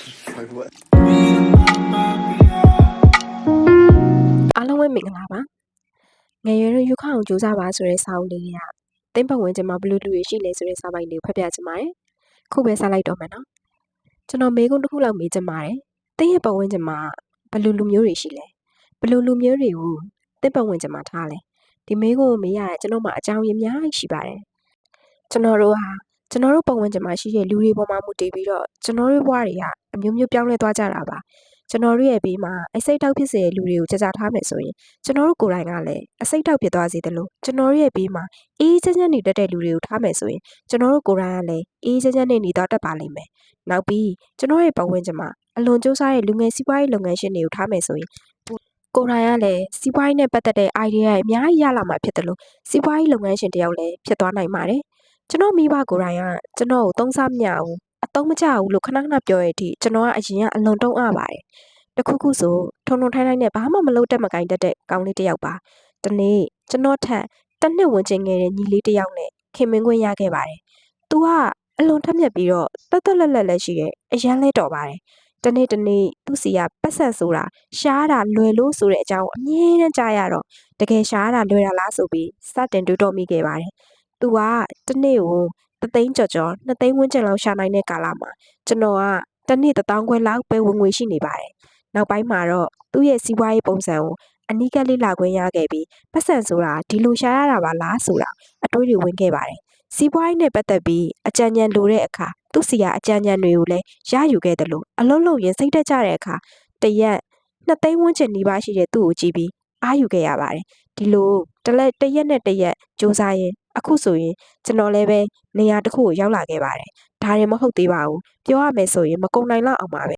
အားလုံးပဲမင်္ဂလာပါငယ်ရွယ်တို့ယူခအောင်ကြိုးစားပါဆိုတဲ့စာအုပ်လေးကတင်းပတ်ဝန်းကျင်မှာဘယ်လိုလူတွေရှိလဲဆိုတဲ့စာပိုက်လေးကိုဖတ်ပြချင်ပါတယ်ခုပဲစလိုက်တော့မယ်နော်ကျွန်တော်မေးခွန်းတစ်ခုလောက်မေးချင်ပါတယ်တင်းရဲ့ပတ်ဝန်းကျင်မှာဘယ်လိုလူမျိုးတွေရှိလဲဘယ်လိုလူမျိုးတွေကိုတင်းပတ်ဝန်းကျင်မှာထားလဲဒီမေးခွန်းကိုမေးရတဲ့ကျွန်တော်မှအကြောင်းရင်းအများကြီးရှိပါတယ်ကျွန်တော်တို့ပတ်ဝန်းကျင်မှာရှိတဲ့လူတွေပေါ်မှာမူတည်ပြီးတော့ကျွန်တော်တို့ဘဝတွေကအမျိုးမျိုးပြောင်းလဲသွားကြတာပါကျွန်တော်တို့ရဲ့ဘေးမှာအစိတ်တောက်ဖြစ်စေတဲ့လူတွေကိုကြာကြာထားမယ်ဆိုရင်ကျွန်တော်တို့ကိုယ်တိုင်ကလည်းအစိတ်တောက်ဖြစ်သွားစေတယ်လို့ကျွန်တော်တို့ရဲ့ဘေးမှာအေးချမ်းချမ်းနေတတ်တဲ့လူတွေကိုထားမယ်ဆိုရင်ကျွန်တော်တို့ကိုယ်တိုင်ကလည်းအေးချမ်းချမ်းနေသွားတတ်ပါလိမ့်မယ်နောက်ပြီးကျွန်တော်ရဲ့ပတ်ဝန်းကျင်မှာအလွန်ကြိုးစားတဲ့လူငယ်စီးပွားရေးလုပ်ငန်းရှင်တွေကိုထားမယ်ဆိုရင်ကိုယ်တိုင်ကလည်းစီးပွားရေးနဲ့ပတ်သက်တဲ့ idea တွေအများကြီးရလာမှာဖြစ်တယ်လို့စီးပွားရေးလုပ်ငန်းရှင်တယောက်လည်းဖြစ်သွားနိုင်ပါတယ်ကျွန်တော်မိဘကိုယ်တိုင်ကကျွန်တော်ကိုသုံးစားမရဘူးအသုံးမကျဘူးလို့ခဏခဏပြောရတဲ့အထိကျွန်တော်ကအရင်ကအလွန်တုံးအပါတယ်တခုခုဆိုထုံထုံထိုင်းထိုင်းနဲ့ဘာမှမလုပ်တတ်မကိုင်တတ်တဲ့ကောင်းလေးတစ်ယောက်ပါဒီနေ့ကျွန်တော်ထက်တစ်နှစ်ဝင်ချင်းငယ်တဲ့ညီလေးတစ်ယောက်နဲ့ခင်မင်းခွင့်ရခဲ့ပါတယ်သူကအလွန်ထက်မြက်ပြီးတော့တက်တက်လက်လက်လည်းရှိတယ်အရန်လဲတော်ပါတယ်တနေ့သူ့စီကပတ်ဆက်ဆိုတာရှားတာလွယ်လို့ဆိုတဲ့အကြောင်းအမြဲတမ်းကြားရတော့တကယ်ရှားတာလွယ်တာလားဆိုပြီးစတင်တွေးတောမိခဲ့ပါတယ်သူကတနေ့ကို3 သိန်းကျော်2 သိန်းဝန်းကျင်လောက်ရှာနိုင်တဲ့ကာလမှာကျွန်တော်ကတနေ့1 သောင်းခွဲလောက်ပဲဝင်ငွေရှိနေပါတယ်နောက်ပိုင်းမှာတော့သူ့ရဲ့စီးပွားရေးပုံစံကိုအနီးကပ်လေ့လာခွင့်ရခဲ့ပြီးပတ်စံဆိုတာဒီလိုရှာရတာပါလားဆိုတာအတွေးတွေဝင်ခဲ့ပါတယ်စီးပွားရေးနဲ့ပတ်သက်ပြီးအကြံဉာဏ်လိုတဲ့အခါသူ့စီကအကြံဉာဏ်တွေကိုလည်းရယူခဲ့တယ်လို့အလုံးလုံးရင်စိတ်တက်ကြတဲ့အခါတရက်2 သိန်းဝန်းကျင်နီးပါးရှိတဲ့သူ့ကိုကြည့်ပြီးအားယူခဲ့ရပါတယ်ဒီလိုတရက်နဲ့တရက်စူးစမ်းရင်အခုဆိုရင်ကျွန်တော်လည်းပဲနေရာတစ်ခုကိုရောက်လာခဲ့ပါတယ်ဒါရင်မဟုတ်သေးပါဘူးပြောရမယ်ဆိုရင်မကုန်နိုင်လောက်အောင်ပါပ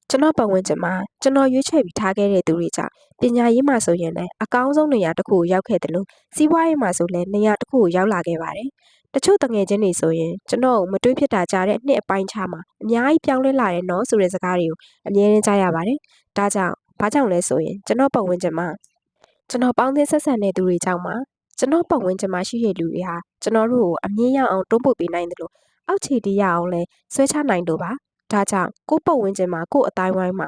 ဲကျွန်တော်ပတ်ဝန်းကျင်မှာကျွန်တော်ရွေးချယ်ပြီးထားခဲ့တဲ့သူတွေကြောင့်ပညာရေးမှာဆိုရင်လည်းအကောင်းဆုံးနေရာတစ်ခုကိုရောက်ခဲ့တယ်လို့စီးပွားရေးမှာဆိုလည်းနေရာတစ်ခုကိုရောက်လာခဲ့ပါတယ်တချို့တငယ်ချင်းတွေဆိုရင်ကျွန်တော်မတွေးဖြစ်တာကြားတဲ့နှစ်အပိုင်းခြားမှာအများကြီးပြောင်းလဲလာတယ်နော်ဆိုတဲ့စကားတွေကိုအမြဲတမ်းကြားရပါတယ်ဒါကြောင့်ဘာကြောင့်လဲဆိုရင်ကျွန်တော်ပတ်ဝန်းကျင်မှာကျွန်တော်ပေါင်းသင်းဆက်ဆံတဲ့သူတွေကြောင့်ပါကျွန်တော်ပတ်ဝန်းကျင်မှာရှိတဲ့လူတွေဟာကျွန်တော်တို့ကိုအမြင့်ရောက်အောင်တွန်းပို့ပေးနိုင်တယ်လို့အောက်ခြေတီးရအောင်လဲဆွဲချနိုင်လို့ပါဒါကြောင့်ကိုယ့်ပတ်ဝန်းကျင်မှာကိုယ့်အတိုင်းဝိုင်းမှာ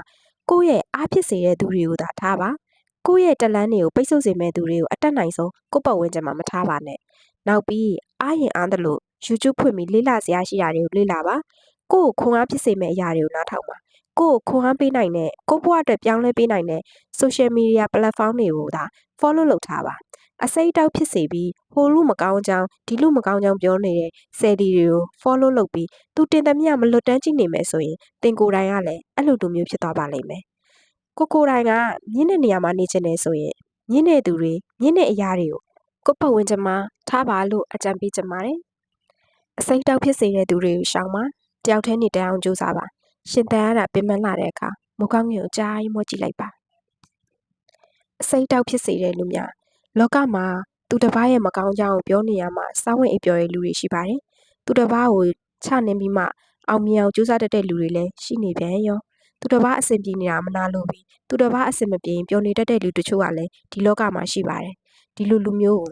ကိုယ့်ရဲ့အားဖြစ်စေတဲ့သူတွေကိုသာထားပါကိုယ့်ရဲ့တလန်းတွေကိုပိတ်ဆို့စေမဲ့သူတွေကိုအတက်နိုင်ဆုံးကိုယ့်ပတ်ဝန်းကျင်မှာမထားပါနဲ့နောက်ပြီးအားရင်အားသလို YouTube ဖွင့်ပြီးလေ့လာစရာရှိတာတွေကိုလေ့လာပါကိုယ့်ကိုခွန်အားဖြစ်စေမဲ့အရာတွေကိုနားထောင်ပါကိုယ့်ကိုခွန်အားပေးနိုင်တဲ့ကိုယ့်ဘဝအတွက်ပြောင်းလဲပေးနိုင်တဲ့ social media platform တွေကိုသာ follow လုပ်ထားပါအစိတ်တောက်ဖြစ်စေပြီးဟိုလူမကောင်းကြောင်းဒီလူမကောင်းကြောင်းပြောနေတဲ့ဆယ်ဒီတွေကို follow လုပ်ပြီးသူတင်သမျှမလွတ်တမ်းကြည့်နေမယ်ဆိုရင်တင်ကိုယ်တိုင်ကလည်းအဲ့လိုလူမျိုးဖြစ်သွားပါလိမ့်မယ်ကိုယ်တိုင်ကမြင့်တဲ့နေရာမှာနေချင်တယ်ဆိုရင်မြင့်တဲ့သူတွေမြင့်တဲ့အရာတွေကိုပတ်ဝန်းကျင်မှာထားပါလို့အကြံပေးချင်ပါတယ်အစိတ်တောက်ဖြစ်စေတဲ့သူတွေကိုရှောင်ပါတယောက်တည်းနေတန်းအောင်ကြိုးစားပါရှင်သန်ရတာပင်ပန်းလာတဲ့အခါမကောင်းငင်ကိုကြားရင်မောကြည့်လိုက်ပါအစိတ်တောက်ဖြစ်စေတဲ့လူများလောကမှာသူတစ်ပါးရဲ့မကောင်းကြောင်းကိုပြောနေရမှာစောင်းဝင်အိပ်ပျော်တဲ့လူတွေရှိပါတယ်သူတစ်ပါးကိုချနှင်းပြီးမှအောင်မြင်အောင်ကြိုးစားတတ်တဲ့လူတွေလည်းရှိနေပြန်ရောသူတစ်ပါးအဆင်ပြေနေတာမနာလို့ပြီးသူတစ်ပါးအဆင်မပြေရင်ပျော်နေတတ်တဲ့လူတချို့ကလည်းဒီလောကမှာရှိပါတယ်ဒီလူမျိုးကို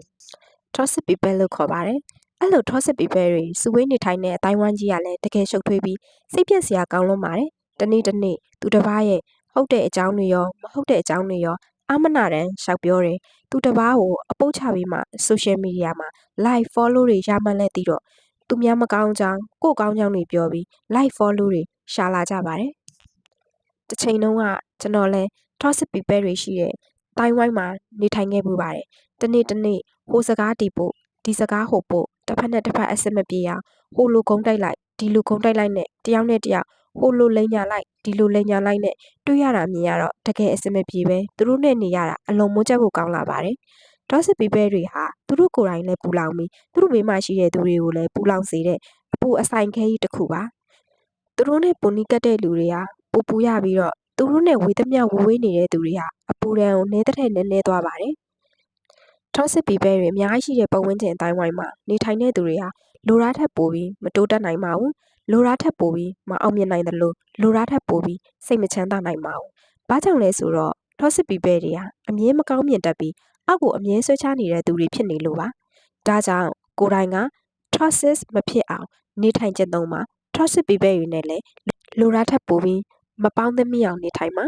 toxic people လို့ခေါ်ပါတယ်အဲ့လို toxic people တွေစုဝေးနေထိုင်တဲ့အတိုင်းဝိုင်းကြီးကလည်းတကယ်ရှုပ်ထွေးပြီးစိတ်ပြက်စရာကောင်းလွန်းပါတယ်တနေ့သူတစ်ပါးရဲ့ဟုတ်တဲ့အကြောင်းတွေရောမဟုတ်တဲ့အကြောင်းတွေရောအမနာတမ်းရှောက်ပြောတယ်သူတစ်ပါးကိုအပုတ်ချပြီးမှ social media မှာ like follow တွေရမှန်းလဲသိတော့သူများမကောင်းကြောင်းကိုကောင်းကြောင်းတွေပြောပြီး like follow တွေရှာလာကြပါတယ်တစ်ချိန်လုံးကကျွန်တော်လဲ toxic people တွေရှိတဲ့တိုင်းဝိုင်းမှာနေထိုင်ခဲ့ပူပါတယ်တနေ့ဟိုစကားတီးဖို့ဒီစကားဟိုပို့တစ်ဖက်နဲ့တစ်ဖက်အဆင်မပြေအောင်ဟိုလိုဂုံးတိုက်လိုက်ဒီလိုဂုံးတိုက်လိုက်နဲ့တယောက်နဲ့တယောက်ဟိုလိုလိန်ညာလိုက်ဒီလိုလိန်ညာလိုက်နဲ့တွေ့ရတာမြင်ရတော့တကယ်အဆင်မပြေပဲသူတို့နဲ့နေရတာအလုံးမွန်းချက်ဖို့ကောင်းလာပါတယ်toxic people တွေဟာသူတို့ကိုယ်တိုင်လည်းပူလောင်ပြီးသူတို့ဘေးမှာရှိတဲ့သူတွေကိုလည်းပူလောင်စေတဲ့အပူအဆိုင်ခဲကြီးတစ်ခုပါသူတို့နဲ့ပုံနီးကတ်တဲ့လူတွေဟာပူရပြီးတော့သူတို့နဲ့ဝေးသမျှဝေးနေတဲ့သူတွေဟာအပူဒဏ်ကိုနဲသွားပါတယ်toxic people တွေအများကြီးရှိတဲ့ပတ်ဝန်းကျင်အတိုင်းဝိုင်းမှာနေထိုင်တဲ့သူတွေဟာလိုရာထက်ပိုပြီးမတိုးတက်နိုင်ပါဘူးလိုရာထက်ပိုပြီးမအောင်မြင်နိုင်တယ်လို့လိုရာထက်ပိုပြီးစိတ်မချမ်းသာနိုင်ပါဘူးဘာကြောင့်လဲဆိုတော့ toxic people တွေဟာအမြဲမကောင်းမြင်တတ်ပြီးအောက်ကိုအမြဲဆွဲချနေတဲ့သူတွေဖြစ်နေလို့ပါဒါကြောင့်ကိုယ်တိုင်က toxic မဖြစ်အောင်နေထိုင်ကျင့်သုံးပါ toxic people တွေနဲ့လည်းလိုရာထက်ပိုပြီး မပေါင်းသင့်မိအောင်နေထိုင်မှာ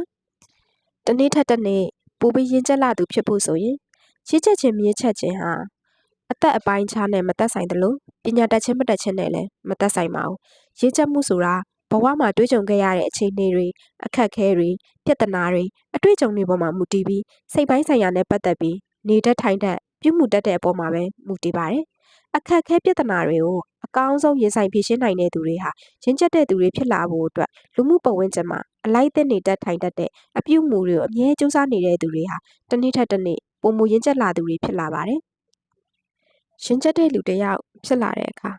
တနေ့ထက်တစ်နေ့ပိုပြီးရင့်ကျက်လာသူဖြစ်ဖို့ဆိုရင်ရင့်ကျက်ခြင်းမြင့်ချက်ခြင်းဟာအသက်အပိုင်းခြားနဲ့မသက်ဆိုင်သလိုပညာတတ်ခြင်းမတတ်ခြင်းနဲ့လည်းမသက်ဆိုင်ပါဘူးရင့်ကျက်မှုဆိုတာဘဝမှာတွေ့ကြုံခဲ့ရတဲ့အခြေအနေတွေအခက်အခဲတွေပြဿနာတွေအတွေ့အကြုံတွေပေါ်မှာမူတည်ပြီးစိတ်ပိုင်းဆိုင်ရာနဲ့ပတ်သက်ပြီးနေတတ်ထိုင်တတ်ပြုမှုတတ်တဲ့အပေါ်မှာပဲမူတည်ပါတယ်အခက်အခဲပြဿနာတွေကိုအကောင်းဆုံးရင်ဆိုင်ဖြေရှင်းနိုင်တဲ့သူတွေဟာရင့်ကျက်တဲ့သူတွေဖြစ်လာဖို့အတွက်လူမှုပတ်ဝန်းကျင်မှာအလိုက်အသင့်နေတတ်ထိုင်တတ်တဲ့အပြုအမူတွေကိုအမြဲစူးစမ်းနေတဲ့သူတွေဟာတစ်နေ့ထက်တစ်နေ့ပိုမိုရင့်ကျက်လာသူတွေဖြစ်လာပါတယ်ရင့်ကျက်တဲ့လူတစ်ယောက်ဖြစ်လာတဲ့အခါ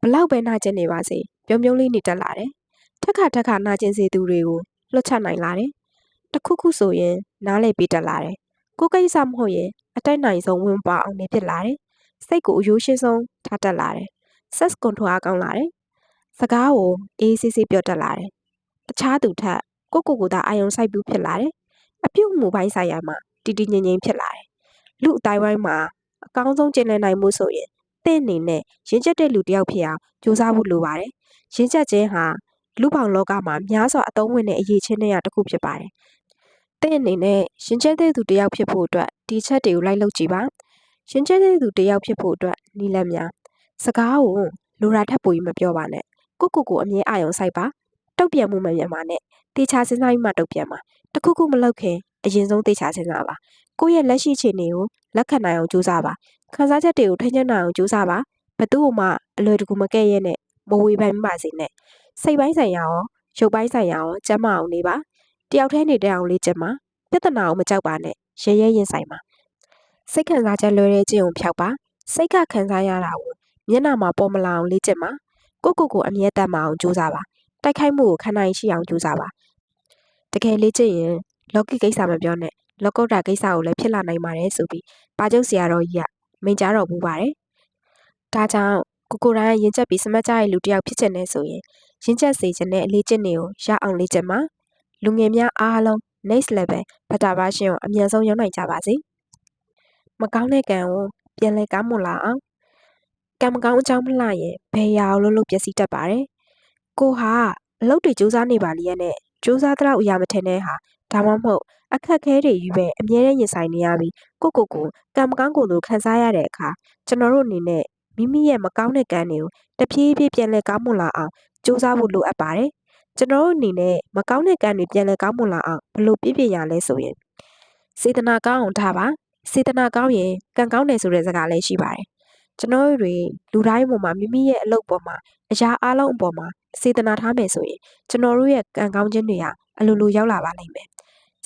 ဘလောက်ပဲနာကျင်နေပါစေပြုံးပြုံးလေးနေတတ်လာတယ်ထက်ခါနာကျင်စေသူတွေကိုလွှတ်ချနိုင်လာတယ်တခုခုဆိုရင်နားလည်ပေးတတ်လာတယ်ကိုကိစ္စမဟုတ်ရင်အတိုက်နိုင်ဆုံးဝင်ပါအောင်နေဖြစ်လာတယ်စိတ်ကိုအယိုးရှင်းဆုံးထားတတ်လာတယ် sex control အားကောင်းလာတယ်စကားကိုအေးဆေးဆေးပြောတတ်လာတယ်တခြားသူထက်ကိုသာအာယုံစိုက်ပြီးဖြစ်လာတယ်အပြုတ်မှုပိုင်းဆိုင်ရာမှာတည်တည်ငြိမ်ငြိမ်ဖြစ်လာတယ်လူအတိုင်းဝိုင်းမှာအကောင်းဆုံးကျင့်လည်နိုင်မှုဆိုရင်တင့်အနေနဲ့ရင့်ကျက်တဲ့လူတစ်ယောက်ဖြစ်အောင်ကြိုးစားဖို့လိုပါတယ်ရင့်ကျက်ခြင်းဟာလူပေါင်းလောကမှာများစွာအသုံးဝင်တဲ့အရေးချင်းတွေကတစ်ခုဖြစ်ပါတယ်တင့်အနေနဲ့ရင့်ကျက်တဲ့သူတစ်ယောက်ဖြစ်ဖို့အတွက်ဒီချက်တွေကိုလိုက်လုပ်ကြည့်ပါရင့်ကျက်တဲ့သူတစ်ယောက်ဖြစ်ဖို့အတွက်နည်းလမ်းများစကားကိုလိုတာထက်ပိုပြီးမပြောပါနဲ့ကိုအမြဲအာရုံစိုက်ပါတုတ်ပြန်မှုမမြန်ပါနဲ့တေချာစဉ်းစားပြီးမှတုတ်ပြန်ပါတခုခုမလုပ်ခင်အရင်ဆုံးတေချာစဉ်းစားပါကိုယ့်ရဲ့လက်ရှိအခြေအနေကိုလက်ခံနိုင်အောင်ကြိုးစားပါခံစားချက်တွေကိုထိန်းချနိုင်အောင်ကြိုးစားပါဘသူ့မှအလွယ်တကူမကဲ့ရဲ့နဲ့မဝေဖန်ပါစေနဲ့စိတ်ပိုင်းဆိုင်ရာရောရုပ်ပိုင်းဆိုင်ရာရောကျန်းမာအောင်နေပါတယောက်တည်းနေတဲ့အောင်လေ့ကျင့်ပါပြဿနာကိုမကြောက်ပါနဲ့ရဲရင်ဆိုင်ပါစိတ်ခံစားချက်လွယ်တဲ့ခြင်းကိုဖျောက်ပါစိတ်ကခံစားရတာကိုမျက်နှာမှာပေါ်မလာအောင်လေ့ကျင့်ပါကိုအမြဲတမ်းမအောင်ကြိုးစားပါတိုက်ခိုက်မှုကိုခံနိုင်ရှိအောင်ကြိုးစားပါတကယ်လေ့ကျင့်ရင်လောကီကိစ္စမပြောနဲ့လောကုတ္တရာကိစ္စကိုလည်းဖြစ်လာနိုင်ပါတယ်ဆိုပြီးပါကျုပ်ဆရာတော်ကြီးကမိန့်ကြားတော်မူပါတယ်ဒါကြောင့်ကိုယ်တိုင်ရင့်ကျက်ပြီးစမတ်ကြတဲ့လူတစ်ယောက်ဖြစ်ချင်တဲ့ဆိုရင်ရင့်ကျက်စေခြင်းနဲ့အလေးကျင့်တွေကိုရအောင်လေ့ကျင့်ပါလူငယ်များအားလုံး next level ဘတာဘာရှင်ကိုအမြန်ဆုံးရောက်နိုင်ကြပါစေမကောင်းတဲ့ကံကိုပြန်လဲကောင်းမွန်လာအောင်ကံမကောင်းအကြောင်းမလှရင်ဘယ်ရာအောင်လို့ပျက်စီးတတ်ပါတယ်ကိုဟာအလုပ်တွေစူးစမ်းနေပါလျက်နဲ့စူးစမ်းတော့အရာမထင်တဲ့ဟာဒါမှမဟုတ်အခက်ခဲတွေကြီးပဲအမြဲတမ်းရင်ဆိုင်နေရပြီးကိုကံမကောင်းကိုယ်လိုခံစားရတဲ့အခါကျွန်တော်တို့အနေနဲ့မိမိရဲ့မကောင်းတဲ့ကံတွေကိုတဖြည်းဖြည်းပြန်လဲကောင်းမွန်လာအောင်စူးစမ်းဖို့လိုအပ်ပါတယ်ကျွန်တော်တို့အနေနဲ့မကောင်းတဲ့ကံတွေပြန်လဲကောင်းမွန်လာအောင်ဘယ်လိုပြည့်ရလဲဆိုရင်စေတနာကောင်းအောင်ထားပါစေတနာကောင်းရင်ကံကောင်းတယ်ဆိုတဲ့စကားလည်းရှိပါတယ်ကျွန်တော်တို့တွေလူတိုင်းပေါ်မှာမိမိရဲ့အလုပ်ပေါ်မှာအရာအလုံးအပေါ်မှာစေတနာထားမယ်ဆိုရင်ကျွန်တော်တို့ရဲ့ကံကောင်းခြင်းတွေဟာအလိုလိုရောက်လာပါလိမ့်မယ်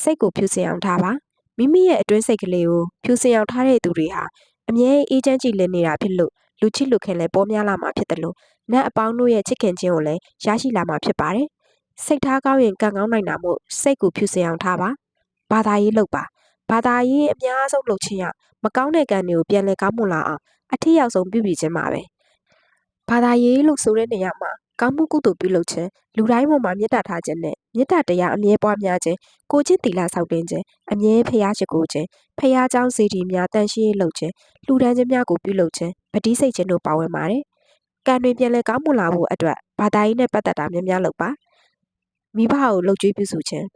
စိတ်ကိုဖြူစင်အောင်ထားပါမိမိရဲ့အတွင်းစိတ်ကလေးကိုဖြူစင်အောင်ထားတဲ့သူတွေဟာအမြဲအေးချမ်းကြည်လင်နေတာဖြစ်လို့လူချစ်လူခင်လည်းပေါ်များလာမှာဖြစ်တယ်လို့နတ်အပေါင်းတို့ရဲ့ချစ်ခင်ခြင်းကိုလည်းရရှိလာမှာဖြစ်ပါတယ်စိတ်ထားကောင်းရင်ကံကောင်းနိုင်တာမို့စိတ်ကိုဖြူစင်အောင်ထားပါဘာသာရေးလုပ်ပါဘာသာရေးအများဆုံးလုပ်ခြင်းရမကောင်းတဲ့ကံတွေကိုပြန်လဲကောင်းမွန်လာအောင်အထက်ရောက်ဆုံးပြုပြင်ခြင်းပါပဲဘာသာရေးလို့ဆိုတဲ့နေရာမှာကောင်းမှုကုသိုလ်ပြုလုပ်ခြင်းလူတိုင်းပေါ်မှာမေတ္တာထားခြင်းနဲ့မေတ္တာတရားအမြဲပွားများခြင်းကိုချင်းတီလာဆောက်တင်ခြင်းအမြဲဖျားရှိခိုးခြင်းဖျားเจ้าစေတီများတန်ရှင်းရေးလုပ်ခြင်းလူဒန်းခြင်းများကိုပြုလုပ်ခြင်းပဋိစိတ်ခြင်းတို့ပါဝင်ပါတယ်ကံတွေပြန်လဲကောင်းမွန်လာဖို့အတွက်ဘာသာရေးနဲ့ပတ်သက်တာများများလုပ်ပါမိဘကိုလှုပ်ကြွေးပြုစုခြင်း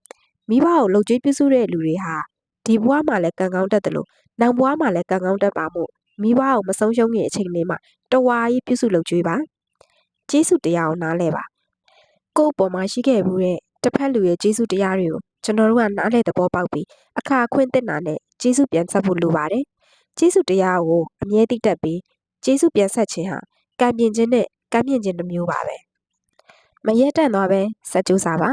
မိဘကိုလှုပ်ကြွေးပြုစုတဲ့လူတွေဟာဒီဘဝမှာလည်းကံကောင်းတတ်တယ်လို့နောက်ဘဝမှာလည်းကံကောင်းတတ်ပါမို့မိဘကိုမဆုံးရှုံးခင်အချိန်လေးမှာတဝါကြီးပြုစုလှုပ်ကြွေးပါကျေးဇူးတရားကိုနားလဲပါကိုယ့်အပေါ်မှာရှိခဲ့မှုတဲ့တစ်ဖက်လူရဲ့ကျေးဇူးတရားတွေကိုကျွန်တော်တို့ကနားလဲသဘောပေါက်ပြီးအခါအခွင့်တင်တာနဲ့ကျေးဇူးပြန်ဆက်ဖို့လိုပါတယ်ကျေးဇူးတရားကိုအမြဲသိတတ်ပြီးကျေးဇူးပြန်ဆက်ခြင်းဟာကံမြင်ခြင်းနဲ့ကံမြင်ခြင်းတစ်မျိုးပါပဲမရက်တန့်သွားပဲဆက်ကြိုးစားပါ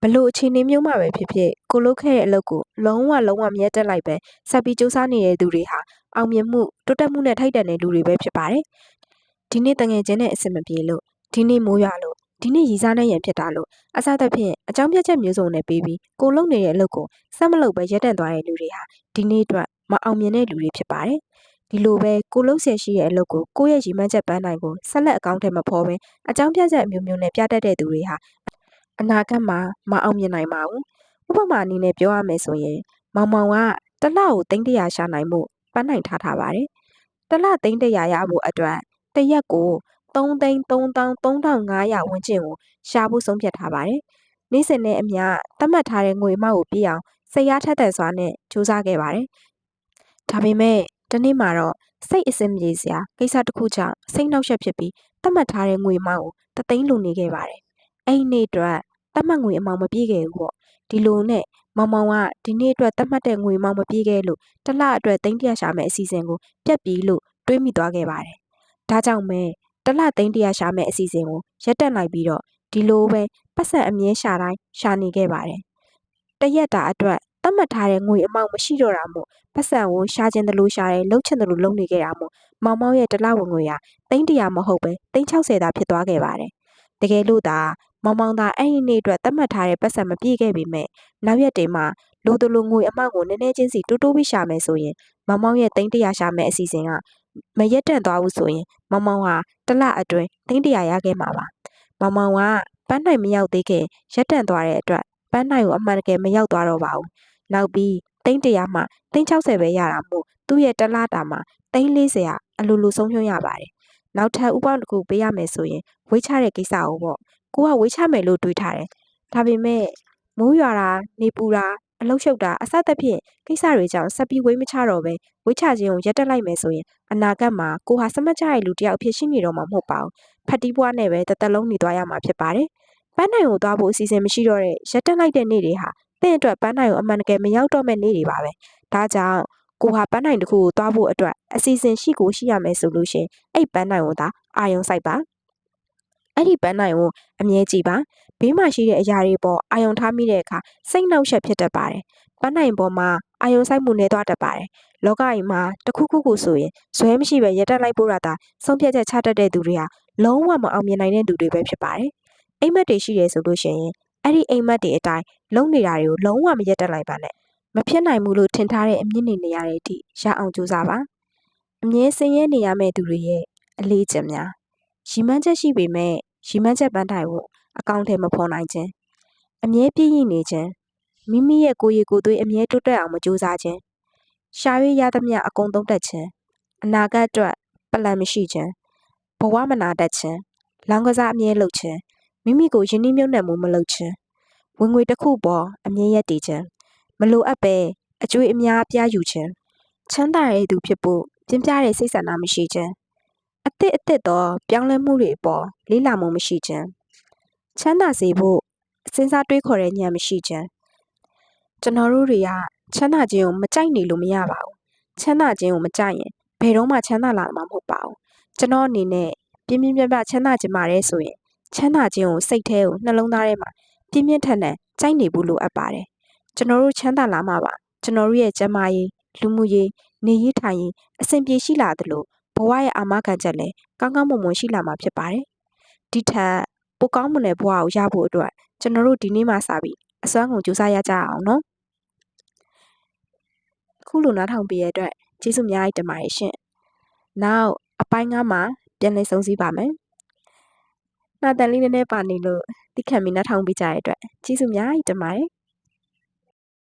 ဘလို့အခြေအနေမျိုးမှပဲဖြစ်ဖြစ်ကိုလုပ်ခဲ့တဲ့အလုပ်ကိုလုံးဝမရက်တက်လိုက်ပဲဆက်ပြီးစူးစမ်းနေတဲ့သူတွေဟာအောင်မြင်မှုတိုးတက်မှုနဲ့ထိုက်တန်တဲ့လူတွေပဲဖြစ်ပါတယ်ဒီနေ့တငယ်ချင်းနဲ့အဆင်မပြေလို့ဒီနေ့မိုးရွာလို့ဒီနေ့ရီစားနဲ့ရန်ဖြစ်တာလို့အစသဖြင့်အကြောင်းပြချက်မျိုးစုံနဲ့ပေးပြီးကိုလုံနေတဲ့အလုပ်ကိုစက်မလုပ်ပဲရက်တန့်သွားတဲ့လူတွေဟာဒီနေ့အတွက်မအောင်မြင်တဲ့လူတွေဖြစ်ပါတယ်ဒီလိုပဲကိုလုံဆယ်ရှိတဲ့အလုပ်ကိုကိုယ့်ရဲ့ရည်မှန်းချက်ပန်းနိုင်ကိုဆက်လက်အကောင့်ထဲမဖော်ပဲအကြောင်းပြချက်အမျိုးမျိုးနဲ့ပြတတ်တဲ့သူတွေဟာအနာဂတ်မှာမအောင်မြင်နိုင်ပါဘူးဥပမာအနေနဲ့ပြောရမယ်ဆိုရင်မောင်ကတစ်လကို300ရှာနိုင်မှုပန်းနိုင်ထားပါတယ်တစ်လ300ရဖို့အတွက်တစ်ရက်ကို3,33500ဝန်းကျင်ကိုရှာဖို့ဆုံးဖြတ်ထားပါတယ် နေ့စဉ်နဲ့အမျှသတ်မှတ်ထားတဲ့ငွေအမောက်ကိုပြည့်အောင်စိတ်အားထက်သန်စွာနဲ့ကြိုးစားခဲ့ပါတယ်။ဒါပေမဲ့တနေ့မှာတော့စိတ်အဆင်မပြေစရာကိစ္စတစ်ခုကြောင့်စိတ်နှောက်ယှက်ဖြစ်ပြီးသတ်မှတ်ထားတဲ့ငွေအမောက်ကိုတသိန်းလိုနေခဲ့ပါတယ်။အဲ့ဒီနေ့အတွက်သတ်မှတ်ငွေအမောက်မပြည့်ခဲ့ဘူးပေါ့။ဒီလိုနဲ့မောင်မောင်ကဒီနေ့အတွက်သတ်မှတ်တဲ့ငွေအမောက်မပြည့်ခဲ့လို့တစ်လအတွက်သိန်း100ရှာမယ့်အစီအစဉ်ကိုပြတ်ပြီးလို့တွေးမိသွားခဲ့ပါတယ်။ဒါကြောင့်မဲတစ်လသိန်း100ရှာမယ့်အစီအစဉ်ကိုရပ်တန့်လိုက်ပြီးတော့ဒီလိုပဲပတ်စံအမြဲရှာတိုင်းရှာနေခဲ့ပါတယ်။တရက်တာအတွက်သတ်မှတ်ထားတဲ့ငွေအမောက်မရှိတော့တာမို့ပတ်စံကိုရှာခြင်းတလို့ရှာတယ်လှုပ်ချင်တယ်လို့လုပ်နေခဲ့တာမို့မောင်မောင်ရဲ့တစ်လဝင်ငွေဟာသိန်း100မဟုတ်ပဲသိန်း60သာဖြစ်သွားခဲ့ပါတယ်။တကယ်လို့သာမောင်မောင်သာအဲ့ဒီနေ့အတွက်သတ်မှတ်ထားတဲ့ပတ်စံမပြည့်ခဲ့ပေမဲ့နောက်ရက်တွေမှာလိုတလိုငွေအမောက်ကိုနည်းနည်းချင်းစီတိုးပြီးရှာမယ်ဆိုရင်မောင်မောင်ရဲ့သိန်း100ရှာမယ့်အစီအစဉ်ကမရက်တန့်သွားဘူးဆိုရင်မောင်မောင်ဟာတစ်လအတွင်းသိန်း100ရခဲ့မှာပါ။မောင်မောင်ကပန်းနိုင်မရောက်သေးခင်ရက်တန့်သွားတဲ့အတွက်ပန်းနိုင်ကိုအမှန်တကယ်မရောက်သွားတော့ပါဘူး။နောက်ပြီးသိန်း100မှသိန်း60ပဲရတာမို့သူ့ရဲ့တစ်လတာမှာသိန်း40အလိုလိုဆုံးဖြုံးရပါတယ်။နောက်ထပ်ဥပဒေတစ်ခုပေးရမယ်ဆိုရင်ဝေးချတဲ့ကိစ္စကိုပေါ့။ကိုကဝေးချမယ်လို့တွေးထားတယ်။ဒါပေမဲ့မိုးရွာတာနေပူတာအလုရှုပ်တာအစသဖြင့်ကိစ္စတွေကြောင့်ဆက်ပြီးဝေးမချတော့ပဲဝေးချခြင်းကိုရပ်တက်လိုက်မယ်ဆိုရင်အနာဂတ်မှာကိုဟာစမတ်ကြတဲ့လူတစ်ယောက်အဖြစ်ရှိနေတော့မှာမဟုတ်ပါဘူး။ဖတ်တီးပွားနဲ့ပဲတစ်သက်လုံးနေသွားရမှာဖြစ်ပါတယ်။ပန်းနိုင်ကိုသွားဖို့အစီအစဉ်မရှိတော့တဲ့ရပ်တက်လိုက်တဲ့နေ့တွေဟာတင့်အတွက်ပန်းနိုင်ကိုအမှန်တကယ်မရောက်တော့မဲ့နေ့တွေပါပဲ။ဒါကြောင့်ကိုဟာပန်းနိုင်တစ်ခုကိုသွားဖို့အတွက်အစီအစဉ်ရှိကိုရှိရမယ်ဆိုလို့ရှင်အဲ့ပန်းနိုင်ကိုသာအာယုံစိုက်ပါ။အဲ့ဒီပန်းနိုင်ကိုအမြဲကြည့်ပါဘေးမှာရှိတဲ့အရာတွေပေါ်အာယုံထားမိတဲ့အခါစိတ်နှောက်ယှက်ဖြစ်တတ်ပါတယ်ပန်းနိုင်ပေါ်မှာအာယုံစိုက်မှုနေသွားတတ်ပါတယ်လောကကြီးမှာတခုခုဆိုရင်ဇွဲမရှိပဲရက်တက်လိုက်ဖို့ရတာဆုံးဖြတ်ချက်ချတတ်တဲ့သူတွေဟာလုံးဝမအောင်မြင်နိုင်တဲ့သူတွေပဲဖြစ်ပါတယ်အိမ်မက်တွေရှိတယ်ဆိုလို့ရှိရင်အဲ့ဒီအိမ်မက်တွေအတိုင်းလုံးနေတာတွေကိုလုံးဝမရက်တက်လိုက်ပါနဲ့မဖြစ်နိုင်ဘူးလို့ထင်ထားတဲ့အမြင့်နေနေရတဲ့အထိရအောင်ကြိုးစားပါအမြဲစင်ရဲနေရမယ့်သူတွေရဲ့အလေးချက်များရီမှန်းချက်ရှိပေမဲ့ရီမှန်းချက်ပန်းတိုင်ကိုအကောင့်ထဲမဖော်နိုင်ခြင်းအမြဲပြည့်ရည်နေခြင်းမိမိရဲ့ကိုယ်ရည်ကိုယ်သွေးအမြဲတိုးတက်အောင်မကြိုးစားခြင်းရှာ၍ရသမျှအကုန်သုံးတတ်ခြင်းအနာဂတ်အတွက်ပလန်မရှိခြင်းဘဝမနာတတ်ခြင်းလောင်ကစားအမြဲလုပ်ခြင်းမိမိကိုယဉ်နှီးမြုပ်နှံမှုမလုပ်ခြင်းဝင်ငွေတစ်ခုပေါ်အမြဲရက်တည်ခြင်းမလိုအပ်ပဲအကျွေးအများပြားယူခြင်းချမ်းသာတဲ့သူဖြစ်ဖို့ပြင်းပြတဲ့စိတ်ဆန္ဒမရှိခြင်းအသစ်သောပြောင်းလဲမှုတွေအပေါ်လေးလာမှုမရှိခြင်းချမ်းသာစေဖို့စဉ်းစားတွေးခေါ်တဲ့ဉာဏ်မရှိခြင်းကျွန်တော်တို့တွေကချမ်းသာခြင်းကိုမကြိုက်နေလို့မရပါဘူးချမ်းသာခြင်းကိုမကြိုက်ရင်ဘယ်တော့မှချမ်းသာလာမှာမဟုတ်ပါဘူးကျွန်တော်အနေနဲ့ပြင်းပြချမ်းသာခြင်းပါတယ်ဆိုရင်ချမ်းသာခြင်းကိုစိတ်ထဲကိုနှလုံးသားထဲမှာပြင်းထန်ကြိုက်နေဖို့လိုအပ်ပါတယ်ကျွန်တော်တို့ချမ်းသာလာမှာပါကျွန်တော်တို့ရဲ့ကျန်းမာရေးလူမှုရေးနေရေးထိုင်ရေးအဆင်ပြေရှိလာသလိုဘဝရဲ့အာမခံချက်လည်းကောင်းကောင်းမွန်မွန်ရှိလာမှာဖြစ်ပါတယ်ဒီထက်ပိုကောင်းမွန်တဲ့ဘဝကိုရဖို့အတွက်ကျွန်တော်တို့ဒီနေ့မှစပြီးအစွမ်းကုန်ကြိုးစားရကြအောင်နော်ခုလိုနားထောင်ပေးရတဲ့အတွက်ကျေးဇူးအများကြီးတင်ပါတယ်ရှင်နောက်အပိုင်း9မှာပြန်လည်ဆုံစည်းပါမယ်နှာတန်လေးနည်းနည်းပါနေလို့သိခံပြီးနားထောင်ပေးကြတဲ့အတွက်ကျေးဇူးအများကြီးတင်ပါတယ်